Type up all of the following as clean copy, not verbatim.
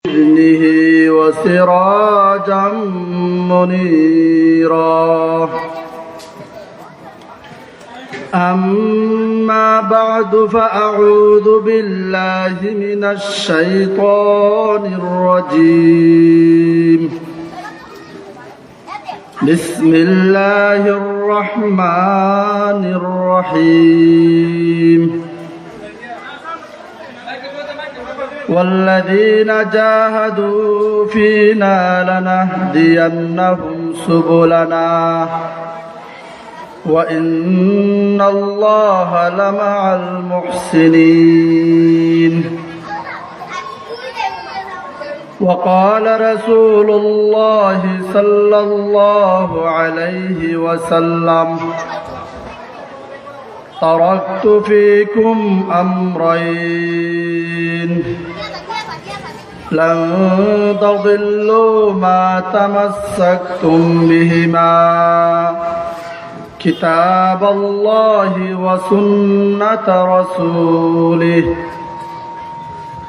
بإذنه وسراجا منيرا. أما بعد فأعوذ بالله من الشيطان الرجيم. بسم الله الرحمن الرحيم. والذين جاهدوا فينا لنهدينهم سبلنا وإن الله لمع المحسنين. وقال رسول الله صلى الله عليه وسلم: تركت فيكم أمرين لن تضلوا ما تمسكتم بهما كتاب الله وسنة رسوله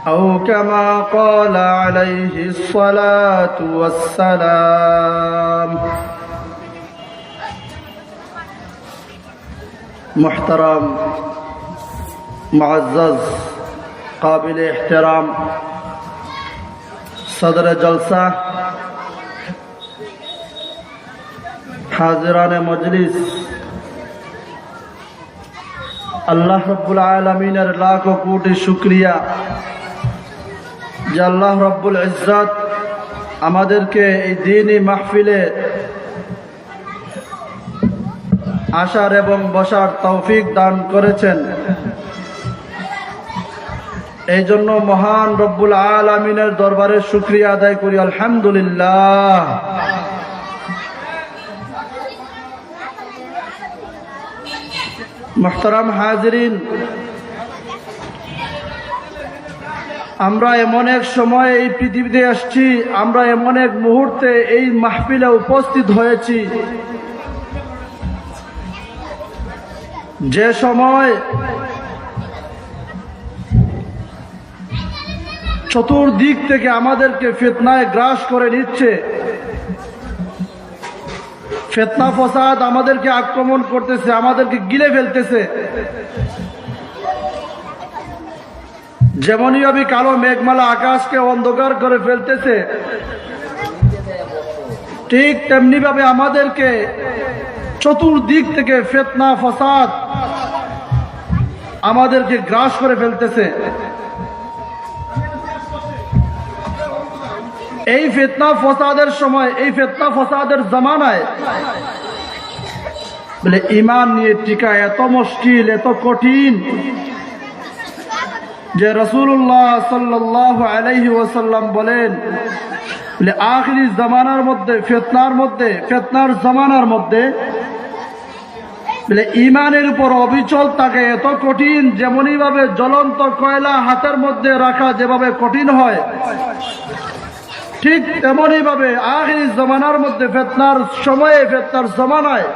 أو كما قال عليه الصلاة والسلام. محترم معزز قابل احترام صدر जलसा हाजिरान मजलिस, আল্লাহ রব্বুল আলামিনের লাখ কোটি শুকরিয়া যে আল্লাহ রব্বুল ইজ্জত আমাদেরকে এই দ্বীনি মাহফিলে আসার এবং বসার তৌফিক দান করেছেন। এই জন্য মহান রব্বুল আলামিনের দরবারে শুকরিয়া আদায় করি, আলহামদুলিল্লাহ। মুহতারাম হাজিরিন, আমরা এমন এক সময় এই পৃথিবীতে আসছি, আমরা এমন এক মুহূর্তে এই মাহফিলে উপস্থিত হয়েছি যে সময় চতুর্দিক থেকে আমাদেরকে ফিতনায় গ্রাস করে নিচ্ছে। ফিতনা ফসাদ আমাদেরকে আক্রমণ করতেছে, আমাদেরকে গিলে ফেলতেছে। যেমনই ভাবে কালো মেঘমালা আকাশকে অন্ধকার করে ফেলতেছে, ঠিক তেমনি ভাবে আমাদেরকে চতুর্দিক থেকে ফিতনা ফসাদ আমাদেরকে গ্রাস করে ফেলতেছে। এই ফিতনা ফসাদের সময়, এই ফিতনা ফসাদের জামানায় বলে ঈমান নিয়ে টিকা এত মুশকিল, এত কঠিন যে রাসূলুল্লাহ সাল্লাল্লাহু আলাইহি ওয়াসাল্লাম বলেন বলে আখিরি জামানার মধ্যে, ফিতনার জামানার মধ্যে বলে ঈমানের উপর অবিচল থাকে এত কঠিন, যেমনই ভাবে জ্বলন্ত কয়লা হাতের মধ্যে রাখা যেভাবে কঠিন হয়, ঠিক তেমনই ভাবে আখিরি জামানার মধ্যে ফিতনার সময়ে, ফিতনার জামানায়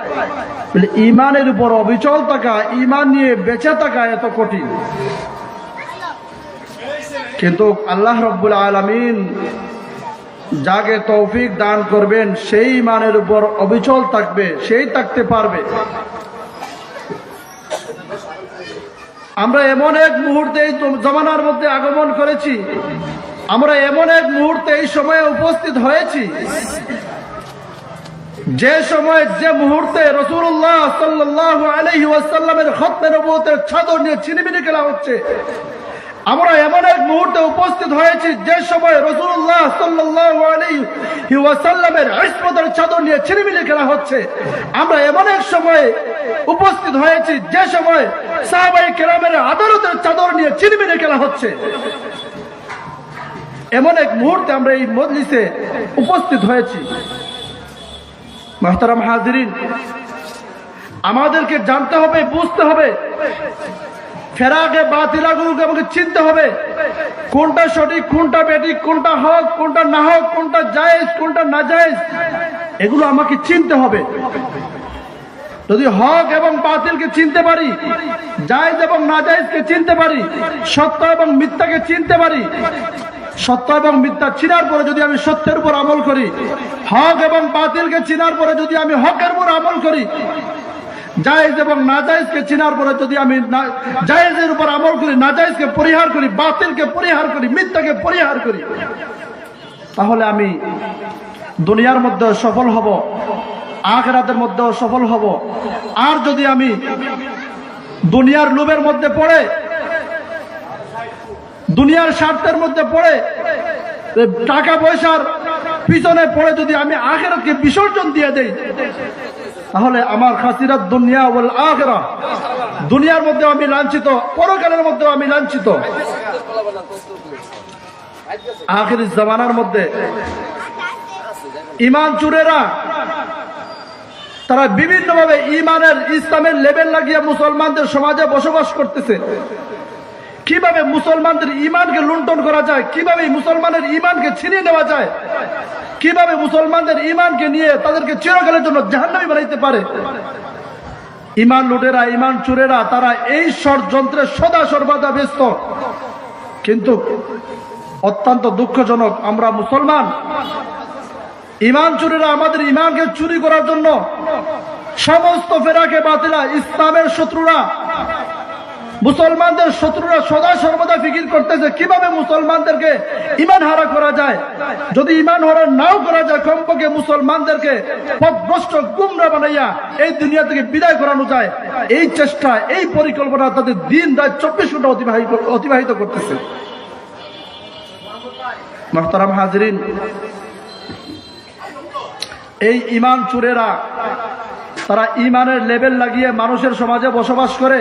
বলে ঈমানের উপর অবিচল থাকা, ঈমান নিয়ে বেঁচে থাকা এত কঠিন। কিন্তু আল্লাহ রব্বুল আলামিন যাকে তৌফিক দান করবেন সেই ঈমানের উপর অবিচল থাকবে, সেই থাকতে পারবে। আমরা এমন এক মুহূর্তে এই জামানার মধ্যে আগমন করেছি, আমরা এমন এক মুহূর্তে এই সময়ে উপস্থিত হয়েছি যে সময়, যে মুহূর্তে রাসূলুল্লাহ সাল্লাল্লাহু আলাইহি ওয়াসাল্লামের খতমে নবুয়তের চাদর নিয়ে ছিনিমিনি খেলা হচ্ছে। আমরা এমন এক মুহূর্তে উপস্থিত হয়েছি যে সময় রাসূলুল্লাহ সাল্লাল্লাহু আলাইহি ওয়াসাল্লামের ইসমতের চাদর নিয়ে ছিনিমিনি খেলা হচ্ছে। আমরা এমন এক সময়ে উপস্থিত হয়েছি যে সময় সাহাবায়ে কেরামের আদালতের চাদর নিয়ে ছিনিমিনি খেলা হচ্ছে। এমন এক মুহূর্তে আমরা এই মজলিসে উপস্থিত হয়েছি। মুহতারাম হাজিরিন, আমাদেরকে জানতে হবে, বুঝতে হবে, ফেরাকে বাতিলাগুলোকে আমাকে চিনতে হবে, কোনটা সঠিক, কোনটা বেঠিক, কোনটা হক, কোনটা না হক, কোনটা জায়েজ, কোনটা না জায়েজ, এগুলো আমাকে চিনতে হবে। যদি হক এবং বাতিলকে চিনতে পারি, জায়েজ এবং নাজায়েজকে চিনতে পারি, সত্য এবং মিথ্যাকে চিনতে পারি, সত্য এবং মিথ্যা চিনার পরে যদি আমি সত্যের উপর আমল করি, হক এবং বাতিলকে চিনার পরে যদি আমি হকের উপর আমল করি, জায়েজ এবং নাজায়েজকে চিনার পরে যদি আমি জায়েজের উপর আমল করি, নাজায়েজকে পরিহার করি, বাতিলকে পরিহার করি, মিথ্যাকে পরিহার করি, তাহলে আমি দুনিয়ার মধ্যে সফল হব, আখিরাতের মধ্যেও সফল হব। আর যদি আমি দুনিয়ার লোভের মধ্যে পড়ে, দুনিয়ার স্বার্থের মধ্যে পড়ে, টাকা পয়সার পিছনে পড়ে যদি আমি আখিরাতকে বিসর্জন দিয়ে দেই, তাহলে আমার খাসিরাত দুনিয়া ওয়াল আখিরাহ, দুনিয়ার মধ্যেও আমি লাঞ্ছিত, পরকালের মধ্যেও আমি লাঞ্ছিত। আখিরি জামানার মধ্যে ঈমান চোরেরা তারা বিভিন্নভাবে ঈমানের ইসলামের লেবেল লাগিয়ে মুসলমানদের সমাজে বসবাস করতেছে। কিভাবে মুসলমানদের ঈমানকে লুণ্ঠন করা যায়, কিভাবে মুসলমানের ঈমানকে ছিনিয়ে নেওয়া যায়, কিভাবে মুসলমানদের ঈমানকে নিয়ে তাদেরকে চিরকালের জন্য জাহান্নামী বানাইতে পারে, ঈমান লুটেরা, ঈমান চোরেরা তারা এই ষড়যন্ত্রে সদা সর্বদা ব্যস্ত। কিন্তু অত্যন্ত দুঃখজনক, আমরা মুসলমান, ঈমান চোরেরা আমাদের ঈমানকে চুরি করার জন্য সমস্ত ফেরাকে বাতিলা, ইসলামের শত্রুরা, মুসলমানদের শত্রুরা সদা সর্বদা ফিকির করতেছে কিভাবে মুসলমানদেরকে ঈমান হারা করা যায়। যদি ঈমান হারা নাও করা যায়, কমপক্ষে মুসলমানদেরকে পথভ্রষ্ট গুমরা বানাইয়া এই দুনিয়া থেকে বিদায় করানো যায়, এই চেষ্টা, এই পরিকল্পনা তাদের দিন রাত 24 ঘন্টা অতিবাহিত করতেছে। মুহতারাম হাজিরিন, এই ঈমান চোরেরা তারা ঈমানের লেবেল লাগিয়ে মানুষের সমাজে বসবাস করে,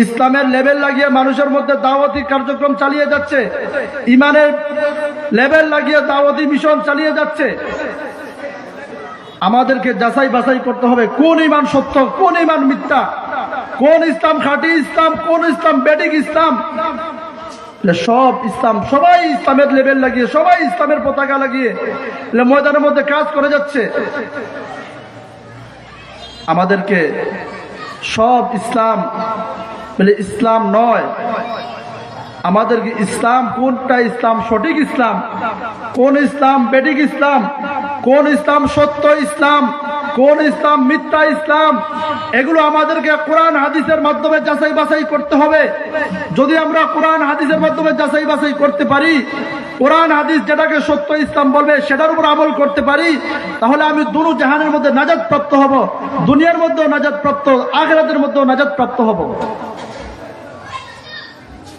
ইসলামের লেবেল লাগিয়ে মানুষের মধ্যে দাওয়াতি কার্যক্রম চালিয়ে যাচ্ছে, ঈমানের লেবেল লাগিয়ে দাওয়াতি মিশন চালিয়ে যাচ্ছে। আমাদেরকে যাচাই বাছাই করতে হবে কোন ঈমান সত্য, কোন ঈমান মিথ্যা, কোন ইসলাম খাঁটি ইসলাম, কোন ইসলাম বেঠিক ইসলাম। সব ইসলাম, সবাই ইসলামের লেবেল লাগিয়ে, সবাই ইসলামের পতাকা লাগিয়ে ময়দানের মধ্যে কাজ করে যাচ্ছে। আমাদেরকে সব ইসলাম বলে ইসলাম নয়, আমাদেরকে ইসলাম কোনটা ইসলাম সঠিক ইসলাম, কোন ইসলাম বেঠিক ইসলাম, কোন ইসলাম সত্য ইসলাম, কোন ইসলাম মিথ্যা ইসলাম, এগুলো আমাদেরকে কোরআন হাদিসের মাধ্যমে যাচাই বাছাই করতে হবে। যদি আমরা কোরআন হাদিসের মাধ্যমে যাচাই বাছাই করতে পারি, কোরআন হাদিস যেটাকে সত্য ইসলাম বলবে সেটার উপর আমল করতে পারি, তাহলে আমি দুনো জাহানের মধ্যে নাজাত প্রাপ্ত হব, দুনিয়ার মধ্যেও নাজাত প্রাপ্ত, আখিরাতের মধ্যেও নাজাত প্রাপ্ত হব।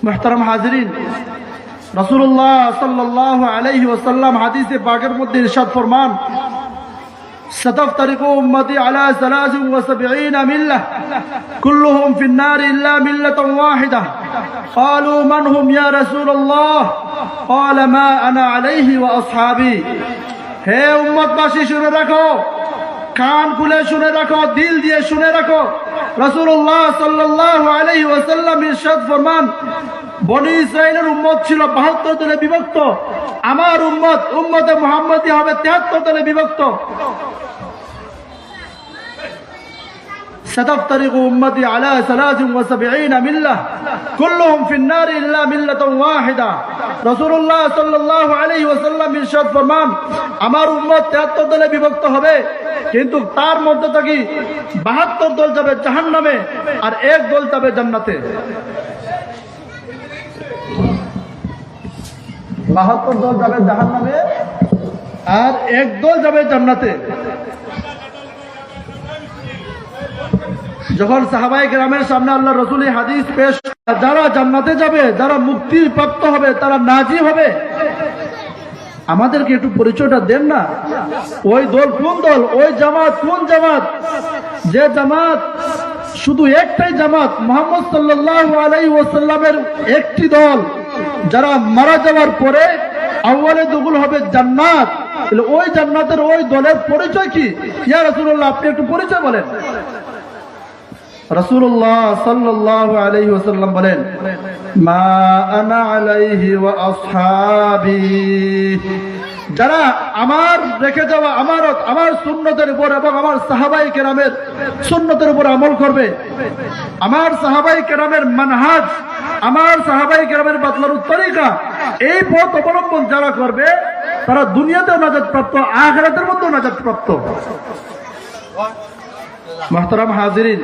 মুহতারাম হাজিরিন, রাসূলুল্লাহ সাল্লাল্লাহু আলাইহি ওয়াসাল্লাম হাদিসে পাকের মধ্যে ইরশাদ ফরমান, ستفترق أمتي على 73 ملة كلهم في النار إلا ملة واحدة قالوا من هم يا رسول الله قال ما أنا عليه وأصحابي। হে উম্মতবাসী শুনে রাখো, কান খুলে শুনে রাখো, দিল দিয়ে শুনে রাখো, রাসূলুল্লাহ সাল্লাল্লাহু আলাইহি ওয়াসাল্লাম ইরশাদ ফরমান, বনি ইসরাইলের উম্মত ছিল 72 দলে বিভক্ত, আমার উম্মত উম্মতে মুহাম্মদী হবে 73 দলে বিভক্ত। ستفترق أمتي على 73 ملة كلهم في النار إلا ملة واحدة। রাসূলুল্লাহ সাল্লাল্লাহু আলাইহি ওয়াসাল্লাম ইরশাদ ফরমান, আমার উম্মত 73 দলে বিভক্ত হবে, কিন্তু তার মধ্যে থেকে 72 দল যাবে জাহান্নামে আর এক দল যাবে জান্নাতে। 72 দল যাবে জাহান্নামে আর এক দল যাবে জান্নাতে। যখন সাহাবায়ে কেরামের সামনে আল্লাহ রাসূল হাদিস পেশ, যারা জান্নাতে যাবে, যারা মুক্তি প্রাপ্ত হবে, তারা নাজি হবে, আমাদেরকে একটু পরিচয়টা দেন না। ওই দল কোন দল, ওই জামাত কোন জামাত, যে জামাত শুধু একটাই জামাত, মুহাম্মদ সাল্লাল্লাহু আলাইহি ওয়াসাল্লামের একটি দল, যারা মারা যাওয়ার পরে আউয়ালে দুগুল হবে জান্নাত। ওই জান্নাতের ওই দলের পরিচয় কি? ইয়া রাসূলুল্লাহ, আপনি একটু পরিচয় বলেন। রাসূলুল্লাহ সাল্লাল্লাহু আলাইহি ওয়াসাল্লাম বলেন, মা আনা আলাইহি ওয়া আসহাবি, যারা আমার রেখে যাওয়া আমানত, আমার সুন্নতের উপর এবং আমার সাহাবায়ে কেরামের সুন্নতের উপর আমল করবে, আমার সাহাবায়ে কেরামের মানহাজ আমার সাহাবায়ে কেরামের বাতলানোর তরিকা, এই পথ অবলম্বন যারা করবে তারা দুনিয়াতেও নাজাত প্রাপ্ত, আখিরাতের মধ্যেও নাজাত প্রাপ্ত। মুহতারাম হাজিরিন,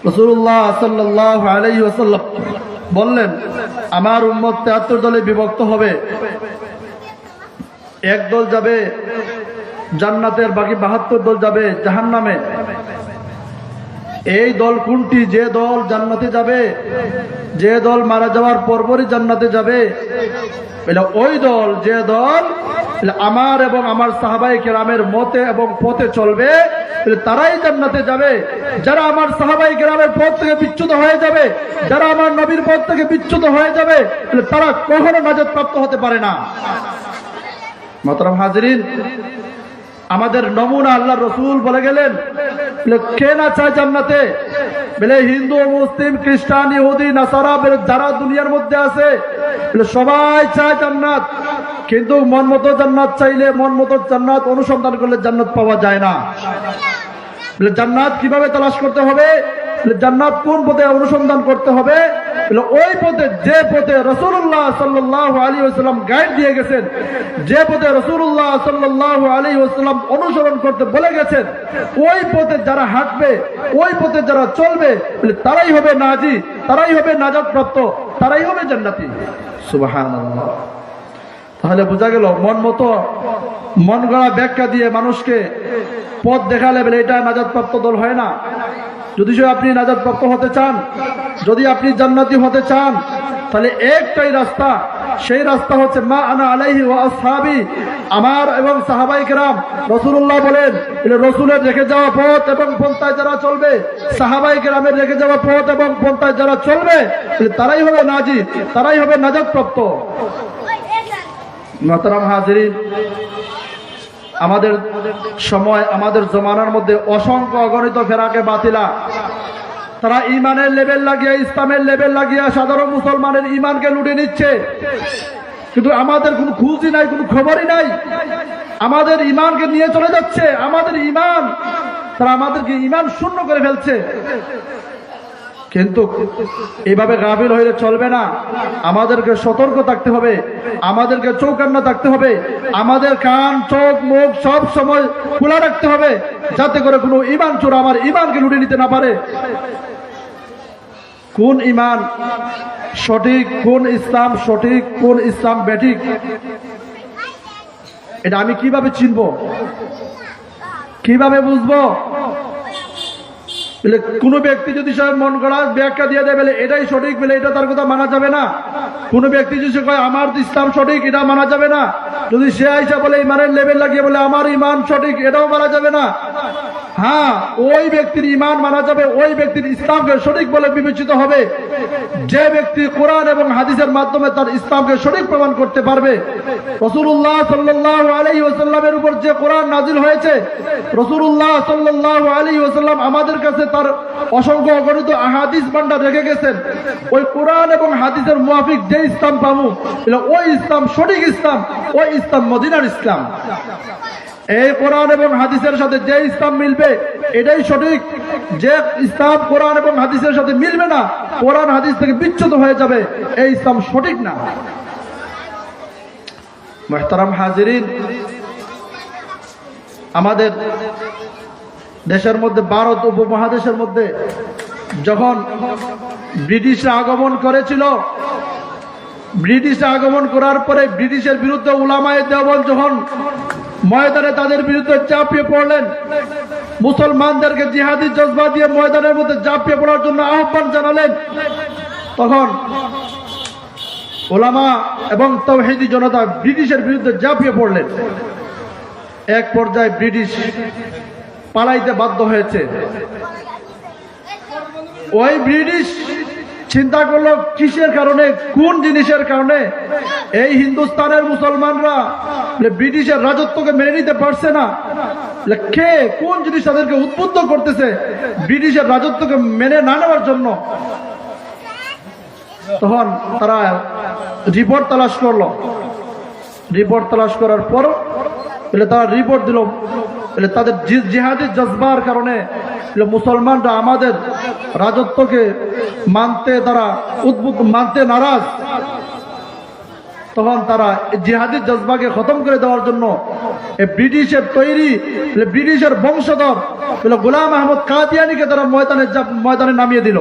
রাসূলুল্লাহ সাল্লাল্লাহু আলাইহি ওয়াসাল্লাম বললেন, আমার উম্মত ৭৩ দলে বিভক্ত হবে। এক দল যাবে জান্নাতের, বাকি ৭২ দল যাবে জাহান্নামে। এই দল কোনটি? যে দল জান্নাতে যাবে, যে দল মারা যাওয়ার পরপরই জান্নাতে যাবে, ওই দল, যে দল আমার এবং আমার সাহাবায়ে কেরামের মতে এবং পথে চলবে, তারাই জান্নাতে যাবে। যারা আমার সাহাবায়ে কেরামের পথ থেকে বিচ্যুত হয়ে যাবে, যারা আমার নবীর পথ থেকে বিচ্যুত হয়ে যাবে, তারা কখনো নাজাত প্রাপ্ত হতে পারে না। মুহতারাম হাজিরিন, আমাদের নমুনা আল্লাহ রসুল বলে গেলেন, কে না চায় জান্নাতে? বলে হিন্দু, মুসলিম, খ্রিস্টান, ইহুদি, নাসারা, যারা দুনিয়ার মধ্যে আছে সবাই চায় জান্নাত। কিন্তু মন মতো জান্নাত চাইলে, মন মতো জান্নাত অনুসন্ধান করলে জান্নাত পাওয়া যায় না। জান্নাত কিভাবে তালাশ করতে হবে? জান্নাত কোন পথে অনুসন্ধান করতে হবে? ওই পথে, যে পথে রাসূলুল্লাহ সাল্লাল্লাহু আলাইহি ওয়াসাল্লাম গাইড দিয়ে গেছেন, যে পথে রাসূলুল্লাহ সাল্লাল্লাহু আলাইহি ওয়াসাল্লাম অনুসরণ করতে বলে গেছেন, ওই পথে যারা হাঁটবে, ওই পথে যারা চলবে, তারাই হবে নাজি, তারাই হবে নাজাত প্রাপ্ত, তারাই হবে জান্নাতি। সুবহানাল্লাহ। তাহলে বোঝা গেল, মন মতো মন গড়া ব্যাখ্যা দিয়ে মানুষকে পথ দেখালে বলে এটা নাজাত প্রাপ্ত দল হয় না। যদি আপনি নাজাত প্রাপ্ত হতে চান, যদি আপনি জান্নাতি হতে চান, তাহলে একটাই রাস্তা, সেই রাস্তা হচ্ছে মা আনা আলাইহি ওয়া আসহাবি, আমার এবং সাহাবায়ে কেরাম। রাসূলুল্লাহ বলেন, রাসূলের রেখে যাওয়া পথ এবং পন্থায় যারা চলবে, সাহাবায়ে কেরামের রেখে যাওয়া পথ এবং পন্থায় যারা চলবে, তারাই হবে নাজি, তারাই হবে নাজাত প্রাপ্ত। মুহতারাম হাজিরিন, আমাদের সময়, আমাদের জমানার মধ্যে অসংখ্য অগণিত ফেরাকে বাতিলা, তারা ইমানের লেভেল লাগিয়ে, ইসলামের লেভেল লাগিয়ে সাধারণ মুসলমানের ইমানকে লুটে নিচ্ছে। কিন্তু আমাদের কোনো খুঁজই নাই, কোনো খবরই নাই। আমাদের ইমানকে নিয়ে চলে যাচ্ছে, আমাদের ইমান, তারা আমাদেরকে ইমান শূন্য করে ফেলছে। কিন্তু এইভাবে গাফিল হইলে চলবে না। আমাদেরকে সতর্ক থাকতে হবে, আমাদেরকে চৌকান্না থাকতে হবে, আমাদের কান, চোখ, মুখ সব সময় খোলা রাখতে হবে, যাতে করে কোনো ইমান চোর আমার ইমানকে লুটে নিতে না পারে। কোন ইমান সঠিক, কোন ইসলাম সঠিক, কোন ইসলাম ব্যাঠিক, এটা আমি কিভাবে চিনব, কিভাবে বুঝবো? কোন ব্যক্তি যদি সব মন গড়া ব্যাখ্যা দিয়ে দেয়, বলে এটাই সঠিক, বলে এটা তার কথা মানা যাবে না। কোন ব্যক্তি যদি কয় আমার ইসলাম সঠিক, এটা মানা যাবে না। যদি সে আইসা বলে ইমানের লেভেল লাগিয়ে বলে আমার ইমান সঠিক, এটাও মানা যাবে না। হ্যাঁ, ওই ব্যক্তির ইমান মানা যাবে, ওই ব্যক্তির ইসলামকে সঠিক বলে বিবেচিত হবে যে ব্যক্তি কোরআন এবং হাদিসের মাধ্যমে তার ইসলামকে সঠিক প্রমাণ করতে পারবে। রাসূলুল্লাহ সাল্লাল্লাহু আলাইহি ওয়াসাল্লামের উপর যে কোরআন নাজিল হয়েছে, রাসূলুল্লাহ সাল্লাল্লাহু আলাইহি ওয়াসাল্লাম আমাদের কাছে তার অসংখ্য অগণিত আহাদিস ভান্ডার রেখে গেছেন। ওই কোরআন এবং হাদিসের মুআফিক যে ইসলাম পাবো, ওই ইসলাম সঠিক ইসলাম, ওই ইসলাম মদিনার ইসলাম। এই কোরআন এবং হাদিসের সাথে যে ইসলাম মিলবে, এটাই সঠিক। যে ইসলাম কোরআন এবং হাদিসের সাথে মিলবে না, কোরআন হাদিস থেকে বিচ্যুত হয়ে যাবে, এই ইসলাম সঠিক না। মুহতারাম হাজিরিন, আমাদের দেশের মধ্যে, ভারত উপমহাদেশের মধ্যে যখন ব্রিটিশরা আগমন করেছিল, ব্রিটিশরা আগমন করার পরে ব্রিটিশের বিরুদ্ধে উলামায়ে দেওবন্দ যখন ময়দানে তাদের বিরুদ্ধে ঝাঁপিয়ে পড়লেন, মুসলমানদেরকে জিহাদি জজবা দিয়ে ময়দানের মধ্যে ঝাঁপিয়ে পড়ার জন্য আহ্বান জানালেন, তখন উলামা এবং তাওহীদি জনতা ব্রিটিশের বিরুদ্ধে ঝাঁপিয়ে পড়লেন। এক পর্যায়ে ব্রিটিশ পালাইতে বাধ্য হয়েছে। ওই ব্রিটিশ চিন্তা করলো কিসের কারণে, কোন জিনিসের কারণে এই হিন্দুস্তানের মুসলমানরা ব্রিটিশের রাজত্বকে মেনে নিতে পারছে না, কে কোন জিনিস তাদেরকে উদ্বুদ্ধ করতেছে ব্রিটিশের রাজত্বকে মেনে না নেওয়ার জন্য। তখন তারা রিপোর্ট তালাশ করলো। রিপোর্ট তালাশ করার পর তারা রিপোর্ট দিল, তাদের জিহাদি জজবার কারণে মুসলমানরা আমাদের রাজত্বকে মানতে নারাজ, তখন তারা জিহাদি জজবাকে খতম করে দেওয়ার জন্য ব্রিটিশের তৈরি ব্রিটিশের বংশধর গোলাম আহমদ কাদিয়ানিকে তারা ময়দানে নামিয়ে দিল।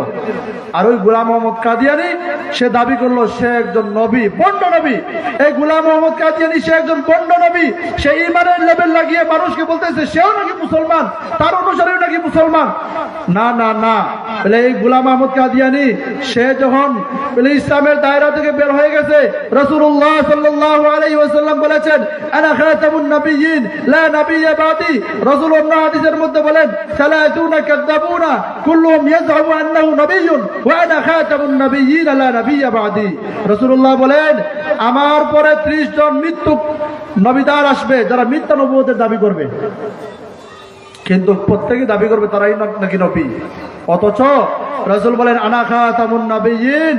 আর ওই গোলাম আহমদ কাদিয়ানি সে দাবি করলো সে একজন নবী, বন্ড নবী। এই গোলাম আহমদ কাদিয়ানি সে একজন বন্ড নবী। সে ইমানের লেভেল লাগিয়ে মানুষকে বলতেছে সেও নাকি মুসলমান, তার অনুসারীও নাকি মুসলমান। না না না, বলে এই গোলাম আহমদ কাদিয়ানি সে যখন ইসলামের দায়রা থেকে বের হয়ে গেছে, রাসূলুল্লাহ সাল্লাল্লাহু আলাইহি ওয়াসাল্লাম বলেছেন আনা খাতামুন নবিয়্যিন লা নাবিয়্যা বাদি। রাসূলুল্লাহ হাদিসের মধ্যে বলেন সালাতুনা কাযাবুনা কুল্লুহুম ইয়াযহাবু আন্নাহু নবিয়্যুন ওয়া আনা খাতামুন নবিয়্যিন লা নাবিয়্যা বাদি। রাসূলুল্লাহ বলেন আমার পরে 30 জন মৃত্যু নবীদার আসবে যারা মিথ্যা নবুয়তের দাবি করবে, কিন্তু প্রত্যেকে দাবি করবে তারাই নাকি নবী। অথচ রাসূল বলেন আনা খাতামুন নবিয়্যিন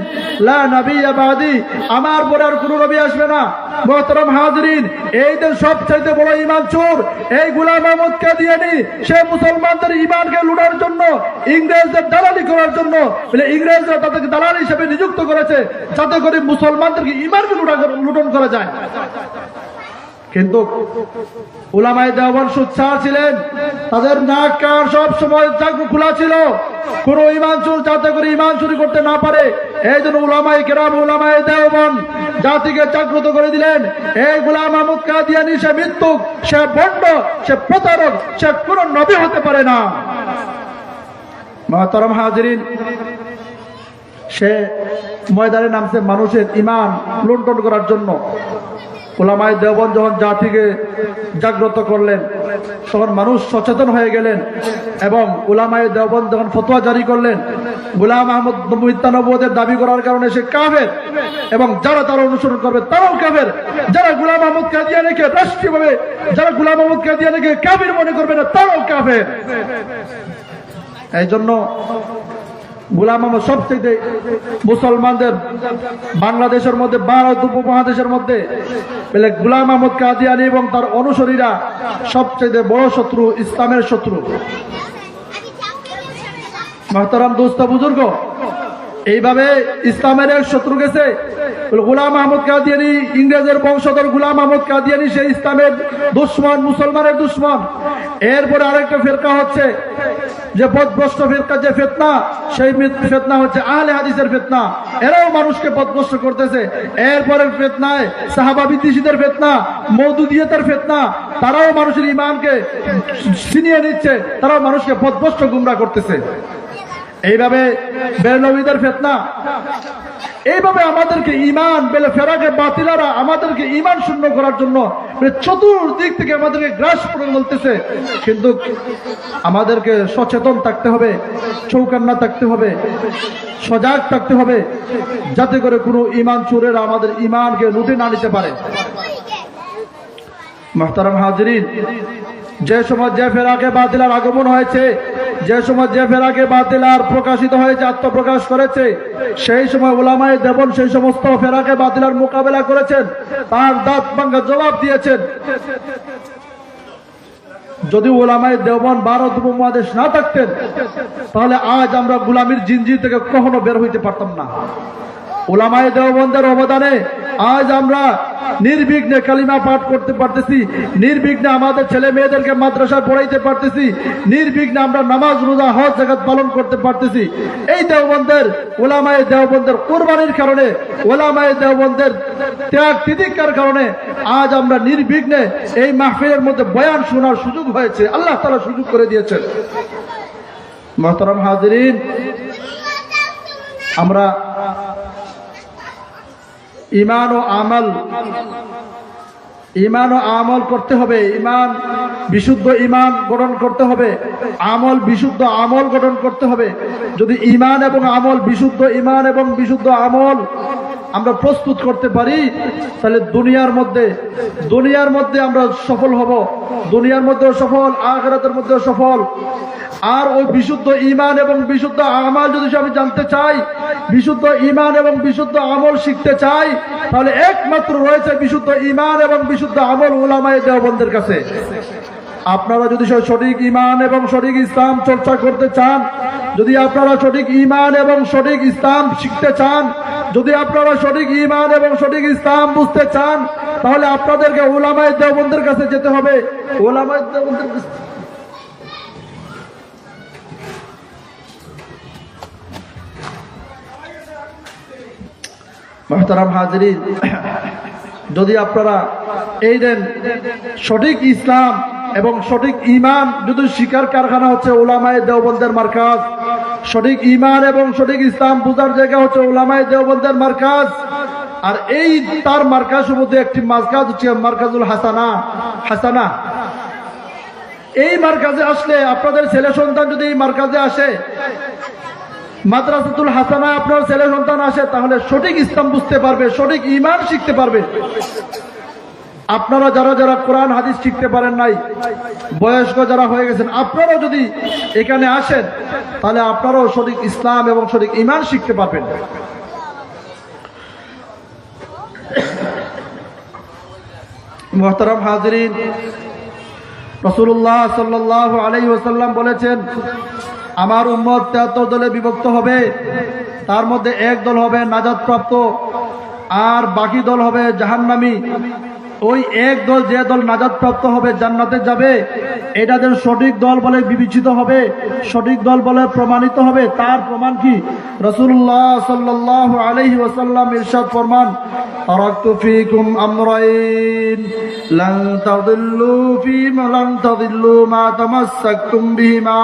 লা নাবিয়্যা বাদি, আমার পরে আর কোনো নবী আসবে না। মুহতারাম হাজিরিন, এই যে সবচেয়ে বড় ঈমান চোর এই গোলাম আহমদ কাদিয়ানি, সে মুসলমানদের ঈমানকে লুটার জন্য, ইংরেজদের দালালি করার জন্য, ইংরেজরা তাদেরকে দালাল হিসেবে নিযুক্ত করেছে যাতে করে মুসলমানদেরকে ঈমানকে লুটন করা যায়। কিন্তু উলামায়ে দেওবন্দ সুচ্চার ছিলেন, তাদের নাক কান সব সময় খোলা ছিল, কোন ঈমান চোর যাতে করে ঈমান চুরি করতে না পারে। এই জন্য উলামায়ে কেরাম উলামায়ে দেওবন্দ জাতিকে জাগ্রত করে দিলেন এই গোলাম আহমদ কাদিয়ানি সে মিথ্যুক, সে ভণ্ড, সে প্রতারক, সে কোন নবী হতে পারে না। মুহতারাম হাজিরিন, সে ময়দানে নামছে মানুষের ঈমান লুণ্ঠন করার জন্য। উলামায়ে দেওবন্দ যখন জাতিকে জাগ্রত করলেন তখন মানুষ সচেতন হয়ে গেলেন এবং উলামায়ে দেওবন্দ যখন ফতোয়া জারি করলেন গোলাম আহমদ মিথ্যা নবুয়তের দাবি করার কারণে সে কাফের এবং যারা তার অনুসরণ করবে তারাও কাফের। যারা গোলাম আহমদ কাদিয়ানিকে রাষ্ট্রীয়ভাবে যারা গোলাম আহমদ কাদিয়ানিকে কাফির মনে করবে না তারাও কাফের। এই জন্য গোলাম আহমদ সবচেয়ে মুসলমানদের বাংলাদেশের মধ্যে ভারত উপমহাদেশের মধ্যে গোলাম আহমদ কাদিয়ানি এবং তার অনুসারীরা সবচেয়ে বড় শত্রু, ইসলামের শত্রু। মুহতারাম দোস্ত বুজুর্গ, এইভাবে ইসলামের এক শত্রু গেছে গোলাম আহমদ কাদিয়ানি, ইংরেজের বংশধর গোলাম আহমদ কাদিয়ানি সে ইসলামের দুশ্মন, মুসলমানের দুশ্মন। এরপরে আরেকটা ফিরকা হচ্ছে যে পথভ্রষ্ট ফিরকা, যে ফিতনা, সেই ফিতনা হচ্ছে আহলে হাদিসের ফিতনা। এরাও মানুষকে পথভ্রষ্ট করতেছে। এরপরের ফিতনায় সাহাবা বিদ্বেষীদের ফিতনা, মওদুদিয়তের ফিতনা, তারাও মানুষের ঈমানকে ছিনিয়ে নিচ্ছে, তারাও মানুষকে পথভ্রষ্ট গুমরাহ করতেছে। এইভাবে বেরলভীদের ফিতনা, এইভাবে আমাদেরকে ঈমান ফেরাকে বাতিলারা আমাদেরকে ঈমান শূন্য করার জন্য চতুর্দিক থেকে আমাদেরকে গ্রাস করে বলতেছে। কিন্তু আমাদেরকে সচেতন থাকতে হবে, চৌকান্না থাকতে হবে, সজাগ থাকতে হবে যাতে করে কোনো ঈমান চোরেরা আমাদের ঈমানকে লুটে না নিতে পারে। মুহতারাম হাজিরিন, যে সময় যে ফেরাকে বাতিলার আগমন হয়েছে, যে সময় যে ফেরাকে বাতিলার প্রকাশিত হয়েছে, আত্মপ্রকাশ করেছে, সেই সময় উলামায়ে দেওবন্দ সেই সমস্ত ফেরাকে বাতিলার মোকাবেলা করেছেন, তার দাঁত ভাঙা জবাব দিয়েছেন। যদি উলামায়ে দেওবন্দ ভারত উপমহাদেশ না থাকতেন তাহলে আজ আমরা গোলামির জিনজির থেকে কখনো বের হইতে পারতাম না। উলামায়ে দেওবন্দের অবদানে আজ আমরা নির্বিঘ্নে কালিমা পাঠ করতে পারতেছি, নির্বিঘ্নে আমাদের ছেলে মেয়েদেরকে মাদ্রাসায় পড়াইতে পারতেছি, নির্বিঘ্নে আমরা নামাজ রোজা হজ যাকাত পালন করতে পারতেছি। এই দেওবন্দের উলামায়ে দেওবন্দের কুরবানির কারণে, উলামায়ে দেওবন্দের ত্যাগ তিতিক্ষার কারণে আজ আমরা নির্বিঘ্নে এই মাহফিলের মধ্যে বয়ান শোনার সুযোগ হয়েছে, আল্লাহ তাআলা সুযোগ করে দিয়েছেন। মুহতারাম হাজিরিন, আমরা ঈমান ও আমল করতে হবে। ঈমান বিশুদ্ধ ঈমান গঠন করতে হবে, আমল বিশুদ্ধ আমল গঠন করতে হবে। যদি ঈমান এবং আমল বিশুদ্ধ ঈমান এবং বিশুদ্ধ আমল আমরা প্রস্তুত করতে পারি তাহলে দুনিয়ার মধ্যে আমরা সফল হব, দুনিয়ার মধ্যেও সফল, আখিরাতের মধ্যেও সফল। আর ওই বিশুদ্ধ ঈমান এবং বিশুদ্ধ আমল যদি আমি জানতে চাই, বিশুদ্ধ ঈমান এবং বিশুদ্ধ আমল শিখতে চাই, তাহলে একমাত্র রয়েছে বিশুদ্ধ ঈমান এবং বিশুদ্ধ আমল উলামায়ে দেওবন্দের কাছে। আপনারা যদি সঠিক ঈমান এবং সঠিক ইসলাম চর্চা করতে চান, যদি আপনারা সঠিক ঈমান এবং সঠিক ইসলাম শিখতে চান, যদি আপনারা সঠিক ঈমান এবং সঠিক ইসলাম বুঝতে চান, তাহলে আপনাদেরকে উলামায়ে দেওবন্দের কাছে যেতে হবে। উলামায়ে দেওবন্দের কাছে মুহতারাম হাজিরিন, যদি আপনারা এই দেন সঠিক ইসলাম এবং সঠিক ঈমান যদি শিকার কারখানা হচ্ছে উলামায়ে দেওবন্দের মারকাজ, সঠিক ঈমান এবং সঠিক ইসলাম বুঝার জায়গা হচ্ছে উলামায়ে দেওবন্দের মারকাজ। আর এই তার মারকাজের মধ্যে একটি মারকাজ হচ্ছে মারকাজুল হাসানা। এই মারকাজে আসলে আপনাদের ছেলে সন্তান যদি এই মারকাজে আসে, মাদ্রাসাতুল হাসানা আপনার ছেলে সন্তান আসে, তাহলে সঠিক ইসলাম বুঝতে পারবে, সঠিক ঈমান শিখতে পারবে। আপনারা যারা যারা কোরআন হাদিস শিখতে পারেন নাই, বয়স্ক যারা হয়ে গেছেন, আপনারাও যদি এখানে আসেন তাহলে আপনারাও সঠিক ইসলাম এবং সঠিক ঈমান শিখতে পারবেন। মুহতারাম হাজিরিন, রাসূলুল্লাহ সাল্লাল্লাহু আলাইহি ওয়াসাল্লাম বলেছেন, আমার উম্মত ৭৩ দলে বিভক্ত হবে, তার মধ্যে এক দল হবে নাজাতপ্রাপ্ত আর বাকি দল হবে জাহান্নামী। ওই এক দল, যে দল নাজাতপ্রাপ্ত হবে, জান্নাতে যাবে, এটাদের সঠিক দল বলে বিবেচিত হবে, সঠিক দল বলে প্রমাণিত হবে। তার প্রমাণ কি? রাসূলুল্লাহ সাল্লাল্লাহু আলাইহি ওয়াসাল্লাম ইরশাদ ফরমান, তারাকতু ফীকুম আমরাইন লান তাদিল্লু মা তামাসসাকতুম বিহিমা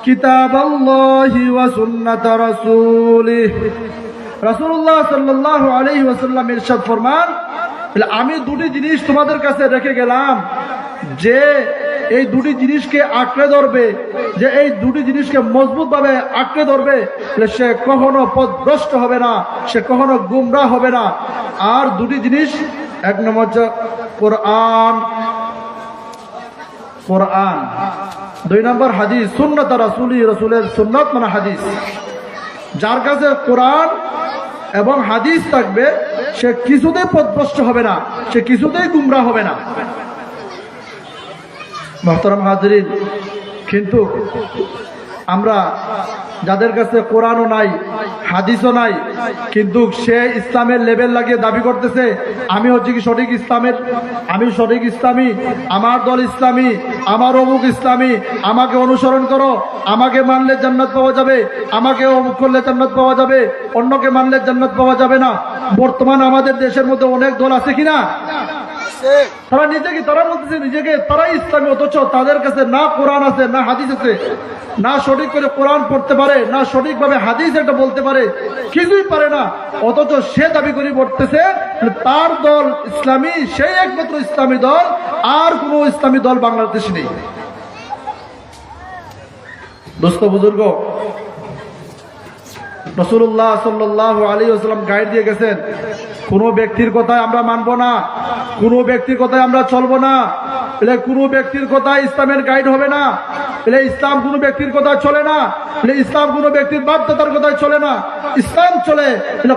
কিতাবাল্লাহি ওয়া সুন্নাত রাসূলিহি। রাসূলুল্লাহ সাল্লাল্লাহু আলাইহি ওয়াসাল্লাম ইরশাদ ফরমান, আমি দুটি জিনিস তোমাদের কাছে রেখে গেলাম, যে এই দুটি জিনিসকে আঁকড়ে ধরবে, যে এই দুটি জিনিসকে মজবুত ভাবে আঁকড়ে ধরবে, সে কখনো পথভ্রষ্ট হবে না, সে কখনো গুমরাহ হবে না। আর দুটি জিনিস, এক নম্বর হচ্ছে কোরআন, দুই নম্বর হাদিস, সুন্নাত রাসূলি, রাসূলের সুন্নাত মানে হাদিস। যার কাছে কোরআন এবং হাদিস থাকবে সে কিছুতেই পথভ্রষ্ট হবে না, সে কিছুতেই গুমরাহ হবে না। মুহতারাম হাজিরিন, কিন্তু আমরা যাদের কাছে কোরআনও নাই, হাদিসও নাই, কিন্তু সে ইসলামের লেভেল লাগিয়ে দাবি করতেছে আমি হচ্ছে কি সঠিক ইসলামের, আমি সঠিক ইসলামী, আমার দল ইসলামী, আমার অমুক ইসলামী, আমাকে অনুসরণ করো, আমাকে মানলে জান্নাত পাওয়া যাবে, আমাকে অমুক করলে জান্নাত পাওয়া যাবে, অন্যকে মানলে জান্নাত পাওয়া যাবে না। বর্তমানে আমাদের দেশের মধ্যে অনেক দল আছে কিনা? তারা তারা বলতেছে নিজেকে তারাই ইসলামী, অথচ তাদের কাছে না কোরআন আছে, না হাদিস আছে, না সঠিক করে কোরআন পড়তে পারে, না সঠিকভাবে হাদিস এটা বলতে পারে, কিছুই পারে না। অথচ সে দাবি করে পড়তেছে তার দল ইসলামী, সেই একমাত্র ইসলামী দল, আর কোন ইসলামী দল বাংলাদেশে নেই। দোস্ত বুজুর্গ, রাসূলুল্লাহ সাল্লাল্লাহু আলাইহি ওয়াসাল্লাম গাইড দিয়ে গেছেন, কোন ব্যক্তির কথায় আমরা মানব না, কোন ব্যক্তির কথায় আমরা চলবো না, কোন ব্যক্তির কথায় ইসলামের গাইড হবে না, ইসলাম কোন ব্যক্তির কথায় চলে না, ইসলাম কোন ব্যক্তির বাধ্যতার কথায় চলে না। ইসলাম চলে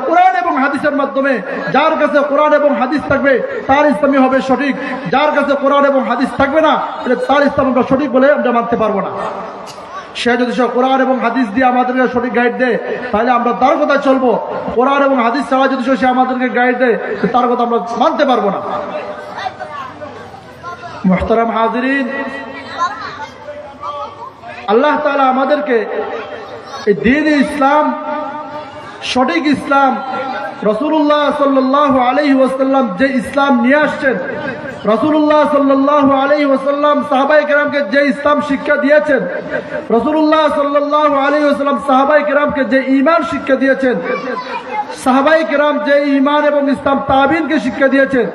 কোরআন এবং হাদিসের মাধ্যমে। যার কাছে কোরআন এবং হাদিস থাকবে তার ইসলামই হবে সঠিক, যার কাছে কোরআন এবং হাদিস থাকবে না তার ইসলাম আমরা সঠিক বলে আমরা মানতে পারবো না। সে যদি সে কোরআন এবং হাদিস দিয়ে আমাদেরকে সঠিক গাইড দেয় তাহলে আমরা তার কথায় চলবো। কোরআন এবং হাদিস ছাড়া যদি সে আমাদেরকে গাইড দেয় তার কথা আমরা মানতে পারবো না। মুহতারাম হাজিরিন, আল্লাহ তাআলা আমাদেরকে এই দ্বীন ইসলাম, সঠিক ইসলাম, রাসূলুল্লাহ সাল্লাল্লাহু আলাইহি ওয়াসাল্লাম যে ইসলাম নিয়ে আসছেন, রাসূলুল্লাহ সাল্লাল্লাহু আলাইহি ওয়াসাল্লাম সাহাবায়ে কেরামকে যে ইসলাম শিক্ষা দিয়েছেন, রাসূলুল্লাহ সাল্লাল্লাহু আলাইহি ওয়াসাল্লাম সাহাবায়ে কেরামকে যে ঈমান শিক্ষা দিয়েছেন, সাহাবায়ে কেরাম যে ঈমান এবং ইসলাম তাবিনকে শিক্ষা দিয়েছেন,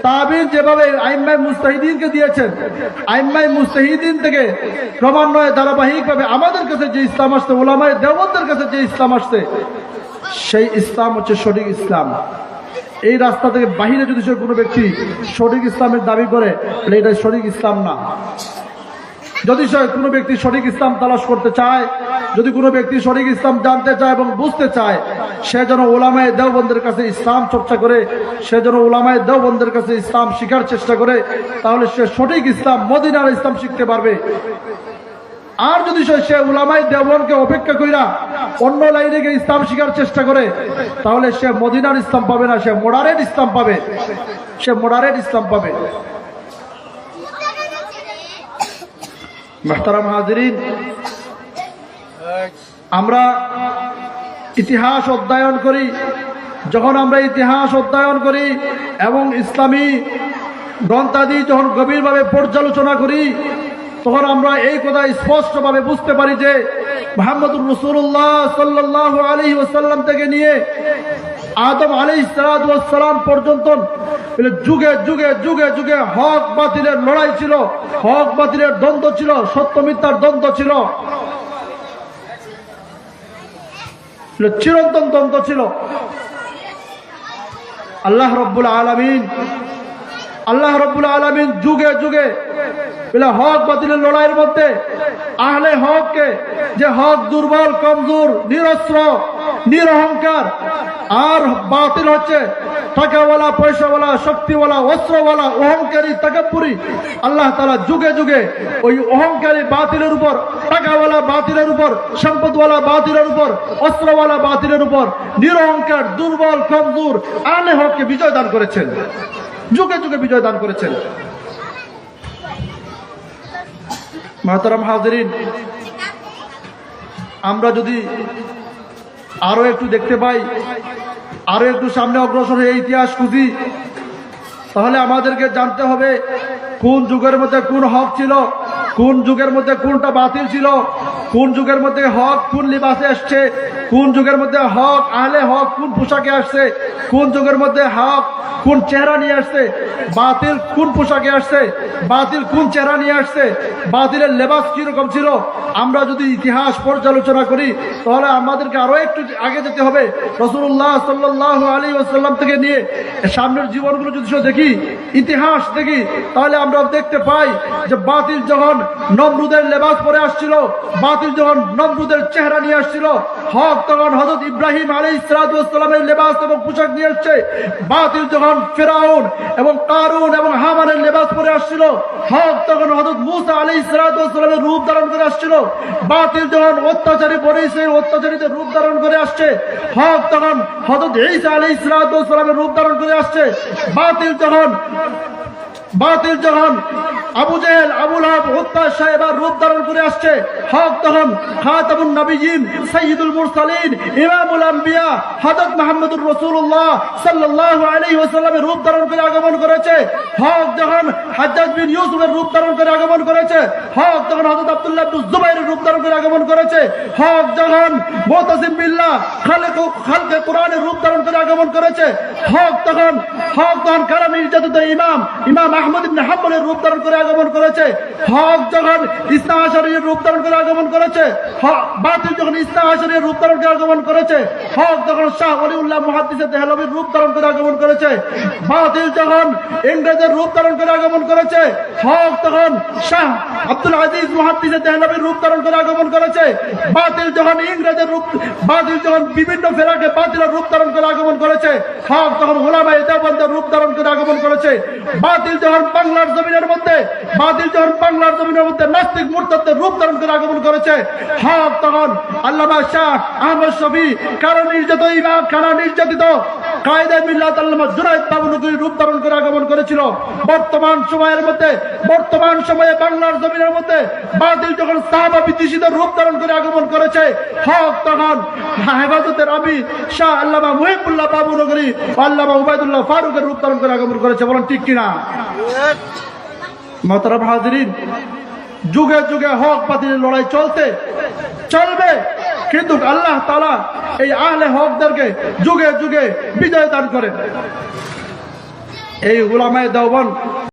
তাবিন যেভাবে আইম্মায়ে মুজতাহিদিনকে দিয়েছেন, আইম্মায়ে মুজতাহিদিন থেকে ক্রমান্বয়ে ধারাবাহিকভাবে আমাদের কাছে যে ইসলাম আসছে, উলামায়ে দেওবন্দের কাছে যে ইসলাম আসছে, সেই ইসলাম হচ্ছে সঠিক ইসলাম। এই রাস্তা থেকে বাহিরে যদি কোনো ব্যক্তি সঠিক ইসলামের দাবি করে এটা সঠিক ইসলাম না। যদি কোনো ব্যক্তি সঠিক ইসলাম তালাশ করতে চায়, যদি কোনো ব্যক্তি সঠিক ইসলাম জানতে চায় এবং বুঝতে চায়, সে যেন উলামায়ে দেওবন্দের কাছে ইসলাম চর্চা করে, সে যেন উলামায়ে দেওবন্দের কাছে ইসলাম শিখার চেষ্টা করে, তাহলে সে সঠিক ইসলাম, মদিনার ইসলাম শিখতে পারবে। আর যদি সে উলামায়ে দেওবন্দকে অপেক্ষা কইরা অন্য লাইনে গিয়ে ইসলাম শিখার চেষ্টা করে, তাহলে সে মদিনার ইসলাম পাবে না, সে মডারেট ইসলাম পাবে, সে মডারেট ইসলাম পাবে। মুহতারাম হাজিরিন, আমরা ইতিহাস অধ্যয়ন করি, যখন আমরা ইতিহাস অধ্যয়ন করি এবং ইসলামী গ্রন্থাদি যখন গভীরভাবে পর্যালোচনা করি, তখন আমরা এই কথা স্পষ্টভাবে বুঝতে পারি যে মুহাম্মদুর রাসূলুল্লাহ সাল্লাল্লাহু আলাইহি ওয়াসাল্লাম থেকে নিয়ে আদম আলাইহিস সালাতু ওয়াস সালাম পর্যন্ত যুগে যুগে যুগে যুগে হক বাতিলের লড়াই ছিল, হক বাতিলের দ্বন্দ্ব ছিল, সত্য মিথ্যার দ্বন্দ্ব ছিল, চিরন্তন দ্বন্দ্ব ছিল। আল্লাহ রাব্বুল আলামিন যুগে যুগে হক বাতিলের লড়াইয়ের মধ্যে আহলে হককে, যে হক দুর্বল, কমজোর, নিরস্ত্র, নিরহংকার, আর বাতিল হচ্ছে টাকাওয়ালা, পয়সাওয়ালা, শক্তিওয়ালা, অস্ত্রওয়ালা, অহংকারী, তাকাব্বুরি, আল্লাহ তাআলা যুগে যুগে ওই অহংকারী বাতিলের উপর, টাকাওয়ালা বাতিলের উপর, সম্পদওয়ালা বাতিলের উপর, অস্ত্রওয়ালা বাতিলের উপর, নিরহংকার, দুর্বল, কমজোর আহলে হককে বিজয় দান করেছেন, যুগে যুগে বিজয় দান করেছেন। মুহতারাম হাজিরিন, আমরা যদি আরো একটু দেখতে পাই, আরো একটু সামনে অগ্রসর হয়ে ইতিহাস খুঁজি, তাহলে আমাদেরকে জানতে হবে কোন যুগের মধ্যে কোন হক ছিল, কোন যুগের মধ্যে কোনটা বাতিল ছিল, কোন যুগের মধ্যে হক কোন লিবাসে আসছে, কোন যুগের মধ্যে হক আহলে হক কোন পোশাকে আসছে, কোন যুগের মধ্যে হক কোন চেহারা নিয়ে আসছে, বাতিল কোন পোশাকে আসছে, বাতিল কোন চেহারা নিয়ে আসছে, বাতিলের লেবাস কিরকম ছিল। আমরা যদি ইতিহাস পর্যালোচনা করি, তাহলে আমাদেরকে আরো একটু আগে যেতে হবে। রাসূলুল্লাহ সাল্লাল্লাহু আলাইহি ওয়াসাল্লাম থেকে নিয়ে সামনের জীবনগুলো যদি দেখি, ইতিহাস দেখি, তাহলে আমরা দেখতে পাই যে বাতিল যখন নমরুদের লেবাস পরে আসছিল, বাতিল যখন নমরুদের চেহারা নিয়ে আসছিল, হক তখন হযরত ইব্রাহিম আলাইহিস সালাতু ওয়াস সালামের লেবাস এবং পোশাক নিয়ে আসছে। বাতিল যখন ফিরআউন এবং কারুন এবং হামানের লেবাস পরে আসছিল, হক তখন হযরত মূসা আলাইহিস সালাতু ওয়াস সালামের রূপ ধারণ করে আসছিল। বাতিল যখন অত্যাচারী বনেছে, অত্যাচারীদের রূপ ধারণ করে আসছে, হক তখন হযরত ঈসা আলাইহিস সালাতু ওয়াস সালামের রূপ ধারণ করে আসছে। বাতিল যখন আবু জেহেল, আবু লাহাব, উতবা, সাইবার রূপ ধারণ করে আসছে, হক তখন খাতামুন নবিয়্যিন, সাইয়্যিদুল মুরসালিন, ইমামুল আম্বিয়া হযরত মুহাম্মদুর রাসূলুল্লাহ সাল্লাল্লাহু আলাইহি ওয়াসাল্লামের রূপ ধারণ করে আগমন করেছে। হক যখন হাজ্জাজ বিন ইউসুফের রূপ ধারণ করে আগমন করেছে, হক তখন হযরত আব্দুল্লাহ ইবনে জুবাইরের রূপ ধারণ করে আগমন করেছে। হক যখন মুতাসিম বিল্লাহ, খালকে কোরআনের রূপ ধারণ করে আগমন করেছে, হক তখন কালামে নির্যাতিত ইমাম আহমদ ইবনে হাম্বলের রূপ ধারণ করে আগমন করেছে। হক যখন ইসনা আশারীর রূপ ধারণ করে আগমন করেছে, বাতিল যখন ইসনা আশারীর রূপ ধারণ করে আগমন করেছে, হক যখন শাহ ওলিউল্লাহ মুহাদ্দিসে দেহলভির রূপ ধারণ করে আগমন করেছে। বাতিল যখন ইংরেজের রূপ ধারণ করে আগমন করেছে, হক তখন শাহ আব্দুল আজিজ মুহাদ্দিসে দেহলভির রূপ ধারণ করে আগমন করেছে। বাতিল যখন বিভিন্ন ফেরাকে বাতিলের রূপ ধারণ করে আগমন করেছে, হক তখন উলামায়ে দেওবন্দের রূপ ধারণ করে আগমন করেছে। বাতিল যখন বাংলার জমিনের মধ্যে নাস্তিক মুরতাদদের রূপ ধারণ করে আগমন করেছে, হক তখন আল্লামা শাহ আহমদ শফী কারা নির্যাতিত কায়েদে মিল্লাত আল্লামা জুনায়েদ বাবুনগরীর রূপ ধারণ করে আগমন করেছিল। বর্তমান সময়ে বাংলার জমিনের মধ্যে বাতিল যখন সাহাবা বিদ্বেষীদের রূপ ধারণ করে আগমন করেছে, হক তখন হেফাজতের আমির শাহ আল্লামা মুহিবুল্লাহ বাবুনগরী, আল্লামা উবাইদুল্লাহ ফারুকের রূপ ধারণ করে আগমন করেছে। বলেন ঠিক কিনা? মুহতারাম হাজিরিন, যুগে যুগে হক বাতিলের লড়াই চলবে, কিন্তু আল্লাহ তাআলা এই আহলে হকদেরকে যুগে যুগে বিজয় দান করেন। এই উলামায়ে দেওবন্দ